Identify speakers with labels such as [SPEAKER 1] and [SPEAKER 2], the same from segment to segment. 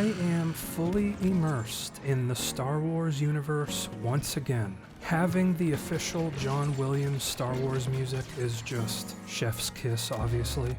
[SPEAKER 1] I am fully immersed in the Star Wars universe once again. Having the official John Williams Star Wars music is just chef's kiss, obviously.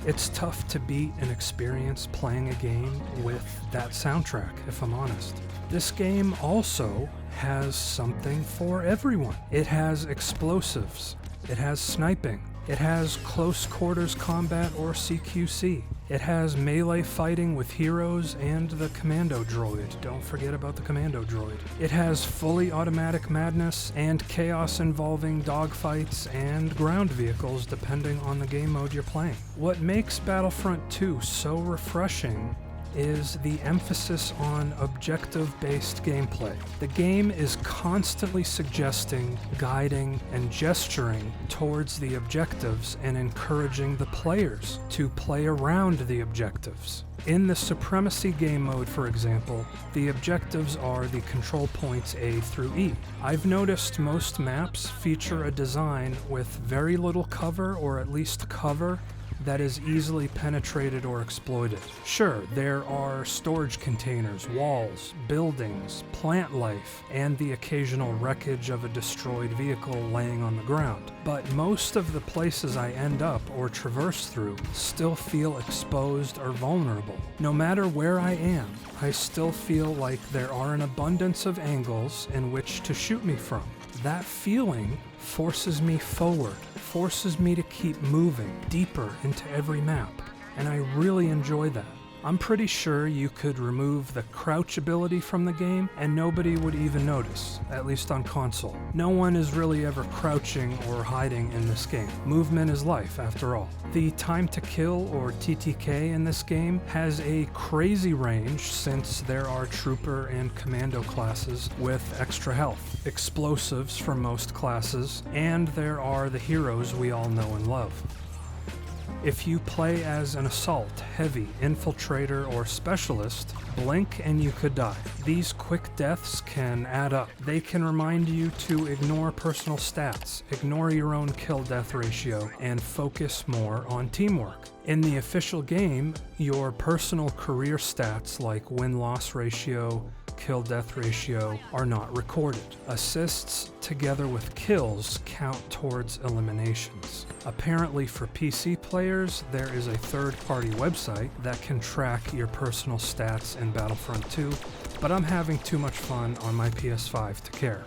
[SPEAKER 1] It's tough to beat an experience playing a game with that soundtrack, if I'm honest. This game also has something for everyone. It has explosives. It has sniping. It has close quarters combat or CQC. It has melee fighting with heroes and the commando droid. Don't forget about the commando droid. It has fully automatic madness and chaos involving dogfights and ground vehicles depending on the game mode you're playing. What makes Battlefront 2 so refreshing is the emphasis on objective-based gameplay. The game is constantly suggesting, guiding, and gesturing towards the objectives and encouraging the players to play around the objectives. In the Supremacy game mode, for example, the objectives are the control points A through E. I've noticed most maps feature a design with very little cover, or at least cover, that is easily penetrated or exploited. Sure, there are storage containers, walls, buildings, plant life, and the occasional wreckage of a destroyed vehicle laying on the ground. But most of the places I end up or traverse through still feel exposed or vulnerable. No matter where I am, I still feel like there are an abundance of angles in which to shoot me from. That feeling forces me forward, forces me to keep moving deeper into every map, and I really enjoy that. I'm pretty sure you could remove the crouch ability from the game and nobody would even notice, at least on console. No one is really ever crouching or hiding in this game. Movement is life, after all. The time to kill, or TTK, in this game has a crazy range since there are trooper and commando classes with extra health, explosives for most classes, and there are the heroes we all know and love. If you play as an assault, heavy, infiltrator, or specialist, blink and you could die. These quick deaths can add up. They can remind you to ignore personal stats, ignore your own kill-death ratio, and focus more on teamwork. In the official game, your personal career stats like win-loss ratio, kill-death ratio are not recorded. Assists together with kills count towards eliminations. Apparently for PC players, there is a third-party website that can track your personal stats in Battlefront 2, but I'm having too much fun on my PS5 to care.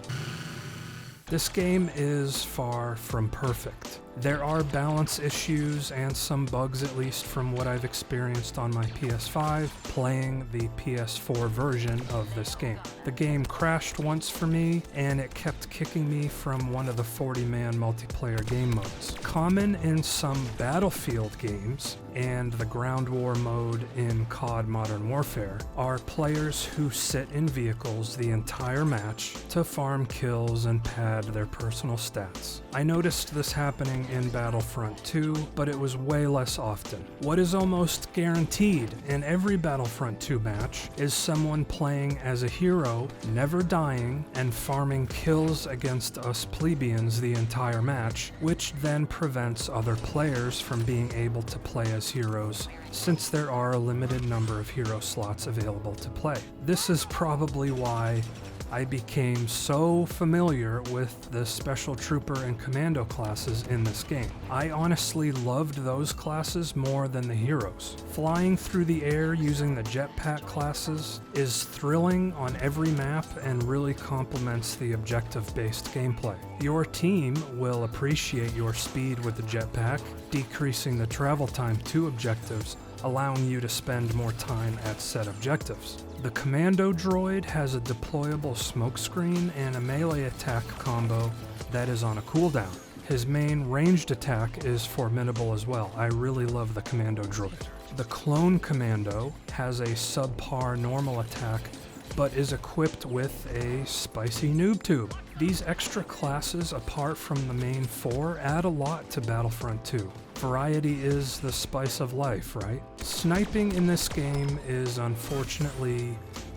[SPEAKER 1] This game is far from perfect. There are balance issues and some bugs, at least from what I've experienced on my PS5 playing the PS4 version of this game. The game crashed once for me and it kept kicking me from one of the 40-man multiplayer game modes. Common in some Battlefield games and the ground war mode in COD Modern Warfare are players who sit in vehicles the entire match to farm kills and pad their personal stats. I noticed this happening in Battlefront 2, but it was way less often. What is almost guaranteed in every Battlefront 2 match is someone playing as a hero, never dying, and farming kills against us plebeians the entire match, which then prevents other players from being able to play as heroes, since there are a limited number of hero slots available to play. This is probably why I became so familiar with the Special Trooper and Commando classes in this game. I honestly loved those classes more than the heroes. Flying through the air using the jetpack classes is thrilling on every map and really complements the objective-based gameplay. Your team will appreciate your speed with the jetpack, decreasing the travel time to objectives, allowing you to spend more time at set objectives. The commando droid has a deployable smokescreen and a melee attack combo that is on a cooldown. His main ranged attack is formidable as well. I really love the commando droid. The clone commando has a subpar normal attack but is equipped with a spicy noob tube. These extra classes, apart from the main four, add a lot to Battlefront 2. Variety is the spice of life, right? Sniping in this game is unfortunately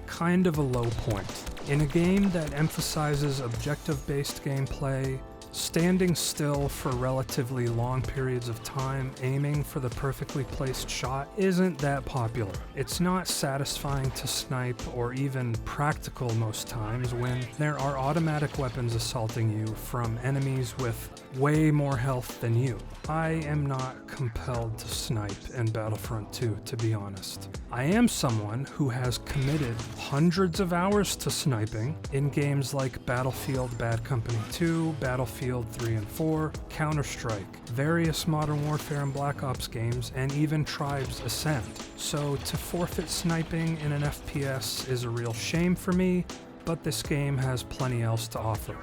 [SPEAKER 1] kind of a low point. In a game that emphasizes objective-based gameplay, standing still for relatively long periods of time, aiming for the perfectly placed shot, isn't that popular. It's not satisfying to snipe or even practical most times when there are automatic weapons assaulting you from enemies with way more health than you. I am not compelled to snipe in Battlefront 2, to be honest. I am someone who has committed hundreds of hours to sniping in games like Battlefield Bad Company 2, Battlefield 3 and 4, Counter-Strike, various Modern Warfare and Black Ops games, and even Tribes Ascend. So to forfeit sniping in an FPS is a real shame for me, but this game has plenty else to offer.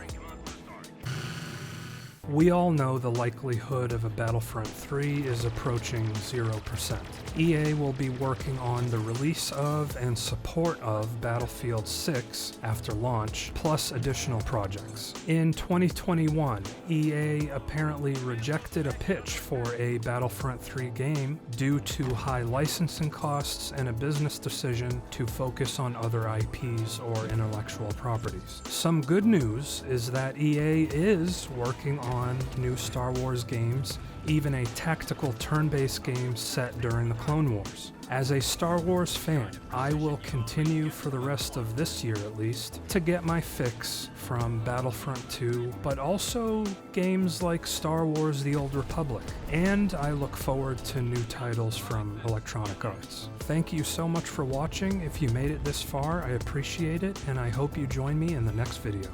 [SPEAKER 1] We all know the likelihood of a Battlefront 3 is approaching 0%. EA will be working on the release of and support of Battlefield 6 after launch, plus additional projects. In 2021, EA apparently rejected a pitch for a Battlefront 3 game due to high licensing costs and a business decision to focus on other IPs or intellectual properties. Some good news is that EA is working on new Star Wars games, even a tactical turn-based game set during the Clone Wars. As a Star Wars fan, I will continue for the rest of this year at least to get my fix from Battlefront 2, but also games like Star Wars The Old Republic, and I look forward to new titles from Electronic Arts. Thank you so much for watching. If you made it this far, I appreciate it, and I hope you join me in the next video.